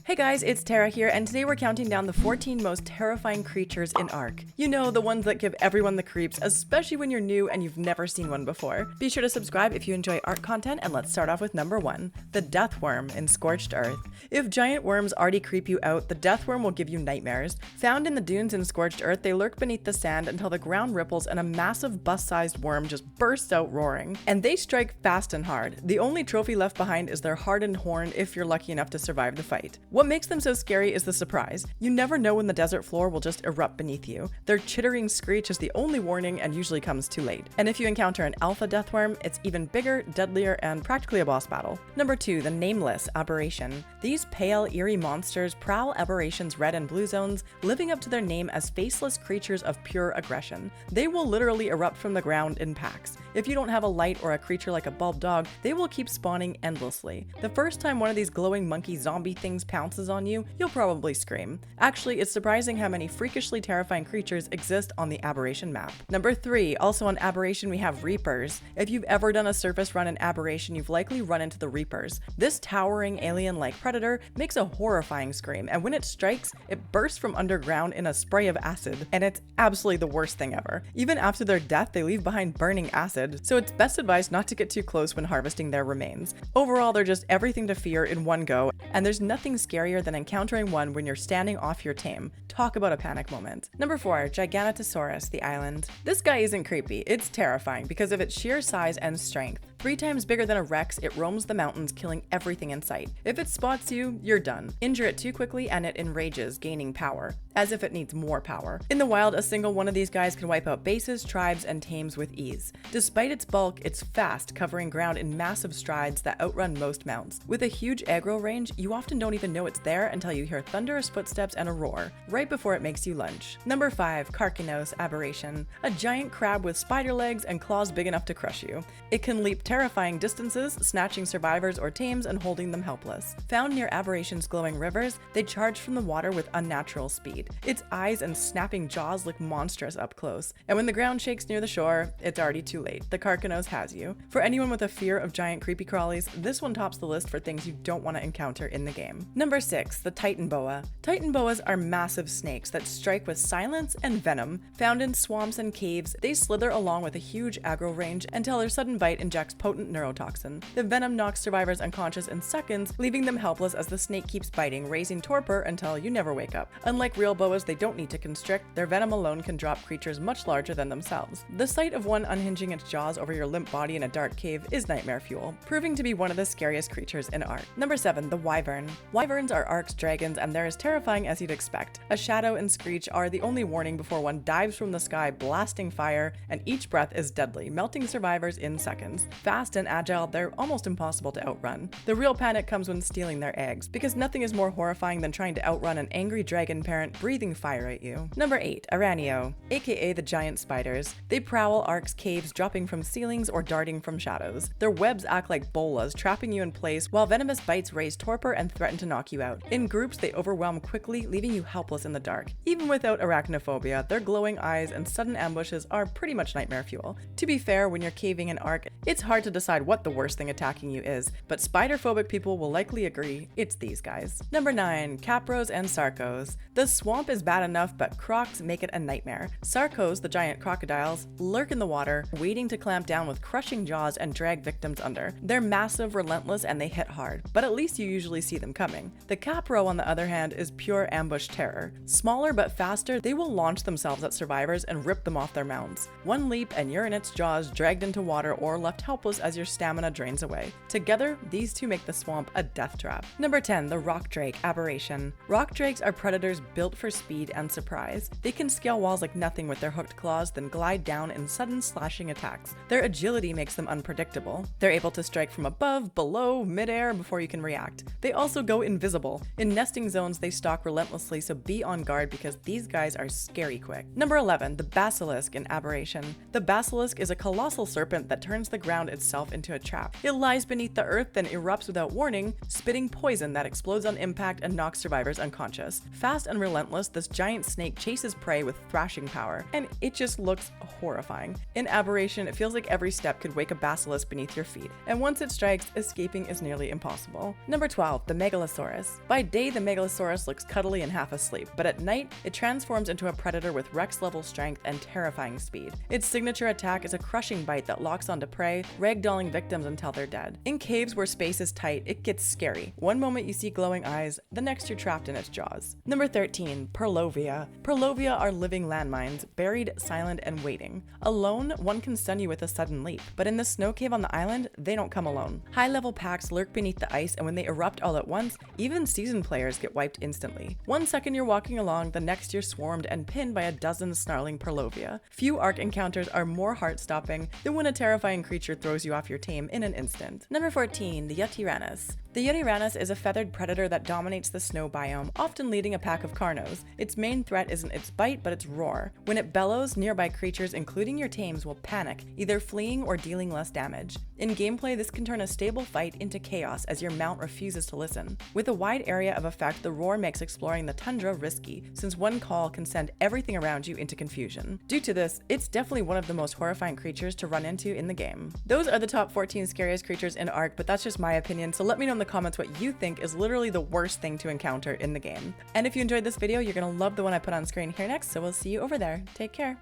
Hey guys, it's Tara here, and today we're counting down the 14 most terrifying creatures in Ark. You know, the ones that give everyone the creeps, especially when you're new and you've never seen one before. Be sure to subscribe if you enjoy Ark content, and let's start off with number 1, the Death Worm in Scorched Earth. If giant worms already creep you out, the Death Worm will give you nightmares. Found in the dunes in Scorched Earth, they lurk beneath the sand until the ground ripples and a massive bus-sized worm just bursts out roaring. And they strike fast and hard. The only trophy left behind is their hardened horn if you're lucky enough to survive the fight. What makes them so scary is the surprise. You never know when the desert floor will just erupt beneath you. Their chittering screech is the only warning and usually comes too late. And if you encounter an alpha death worm, it's even bigger, deadlier, and practically a boss battle. Number 2, the Nameless Aberration. These pale, eerie monsters prowl Aberration's red and blue zones, living up to their name as faceless creatures of pure aggression. They will literally erupt from the ground in packs. If you don't have a light or a creature like a bulb dog, they will keep spawning endlessly. The first time one of these glowing monkey zombie things pounces on you, you'll probably scream. Actually, it's surprising how many freakishly terrifying creatures exist on the Aberration map. Number 3, also on Aberration we have Reapers. If you've ever done a surface run in Aberration, you've likely run into the Reapers. This towering alien-like predator makes a horrifying scream, and when it strikes, it bursts from underground in a spray of acid, and it's absolutely the worst thing ever. Even after their death, they leave behind burning acid, so it's best advised not to get too close when harvesting their remains. Overall, they're just everything to fear in one go, and there's nothing scarier than encountering one when you're standing off your tame. Talk about a panic moment. Number 4, Gigantosaurus, the island. This guy isn't creepy, it's terrifying because of its sheer size and strength. 3 times bigger than a Rex, it roams the mountains, killing everything in sight. If it spots you, you're done. Injure it too quickly and it enrages, gaining power, as if it needs more power. In the wild, a single one of these guys can wipe out bases, tribes, and tames with ease. Despite its bulk, it's fast, covering ground in massive strides that outrun most mounts. With a huge aggro range, you often don't even know it's there until you hear thunderous footsteps and a roar, right before it makes you lunge. Number 5, Carcinos Aberration. A giant crab with spider legs and claws big enough to crush you. It can leap terrifying distances, snatching survivors or tames and holding them helpless. Found near Aberration's glowing rivers, they charge from the water with unnatural speed. Its eyes and snapping jaws look monstrous up close, and when the ground shakes near the shore, it's already too late. The Carcinos has you. For anyone with a fear of giant creepy crawlies, this one tops the list for things you don't want to encounter in the game. Number 6, the Titanoboa. Titanboas are massive snakes that strike with silence and venom. Found in swamps and caves, they slither along with a huge aggro range until their sudden bite injects potent neurotoxin. The venom knocks survivors unconscious in seconds, leaving them helpless as the snake keeps biting, raising torpor until you never wake up. Unlike real boas, they don't need to constrict. Their venom alone can drop creatures much larger than themselves. The sight of one unhinging its jaws over your limp body in a dark cave is nightmare fuel, proving to be one of the scariest creatures in Ark. Number 7, the Wyvern. Wyverns are Ark's dragons, and they're as terrifying as you'd expect. A shadow and screech are the only warning before one dives from the sky, blasting fire, and each breath is deadly, melting survivors in seconds. Fast and agile, they're almost impossible to outrun. The real panic comes when stealing their eggs, because nothing is more horrifying than trying to outrun an angry dragon parent breathing fire at you. Number 8, Araneo, aka the giant spiders. They prowl Ark's caves, dropping from ceilings or darting from shadows. Their webs act like bolas, trapping you in place, while venomous bites raise torpor and threaten to knock you out. In groups, they overwhelm quickly, leaving you helpless in the dark. Even without arachnophobia, their glowing eyes and sudden ambushes are pretty much nightmare fuel. To be fair, when you're caving in Ark, it's hard to decide what the worst thing attacking you is, but spider-phobic people will likely agree it's these guys. Number 9, Capros and Sarcos. The swamp is bad enough, but crocs make it a nightmare. Sarcos, the giant crocodiles, lurk in the water, waiting to clamp down with crushing jaws and drag victims under. They're massive, relentless, and they hit hard, but at least you usually see them coming. The Capro, on the other hand, is pure ambush terror. Smaller but faster, they will launch themselves at survivors and rip them off their mounts. One leap and you're in its jaws, dragged into water or left helpless as your stamina drains away. Together, these two make the swamp a death trap. Number 10, the Rock Drake Aberration. Rock drakes are predators built for speed and surprise. They can scale walls like nothing with their hooked claws, then glide down in sudden slashing attacks. Their agility makes them unpredictable. They're able to strike from above, below, midair before you can react. They also go invisible. In nesting zones, they stalk relentlessly, so be on guard because these guys are scary quick. Number 11, the Basilisk in Aberration. The Basilisk is a colossal serpent that turns the ground itself into a trap. It lies beneath the earth, then erupts without warning, spitting poison that explodes on impact and knocks survivors unconscious. Fast and relentless, this giant snake chases prey with thrashing power, and it just looks horrifying. In Aberration, it feels like every step could wake a basilisk beneath your feet, and once it strikes, escaping is nearly impossible. Number 12, the Megalosaurus. By day, the Megalosaurus looks cuddly and half asleep, but at night, it transforms into a predator with Rex-level strength and terrifying speed. Its signature attack is a crushing bite that locks onto prey, ragdolling victims until they're dead. In caves where space is tight, it gets scary. One moment you see glowing eyes, the next you're trapped in its jaws. Number 13, Purlovia. Purlovia are living landmines, buried, silent, and waiting. Alone, one can stun you with a sudden leap, but in the snow cave on the island, they don't come alone. High-level packs lurk beneath the ice, and when they erupt all at once, even seasoned players get wiped instantly. One second you're walking along, the next you're swarmed and pinned by a dozen snarling Purlovia. Few Ark encounters are more heart-stopping than when a terrifying creature throws you off your tame in an instant. Number 14, the Yutyrannus. The Yutyrannus is a feathered predator that dominates the snow biome, often leading a pack of Carcinos. Its main threat isn't its bite, but its roar. When it bellows, nearby creatures, including your tames, will panic, either fleeing or dealing less damage. In gameplay, this can turn a stable fight into chaos as your mount refuses to listen. With a wide area of effect, the roar makes exploring the tundra risky, since one call can send everything around you into confusion. Due to this, it's definitely one of the most horrifying creatures to run into in the game. Those are the top 14 scariest creatures in Ark, but that's just my opinion, so let me know in the comments what you think is literally the worst thing to encounter in the game. And if you enjoyed this video, you're gonna love the one I put on screen here next, so we'll see you over there. Take care.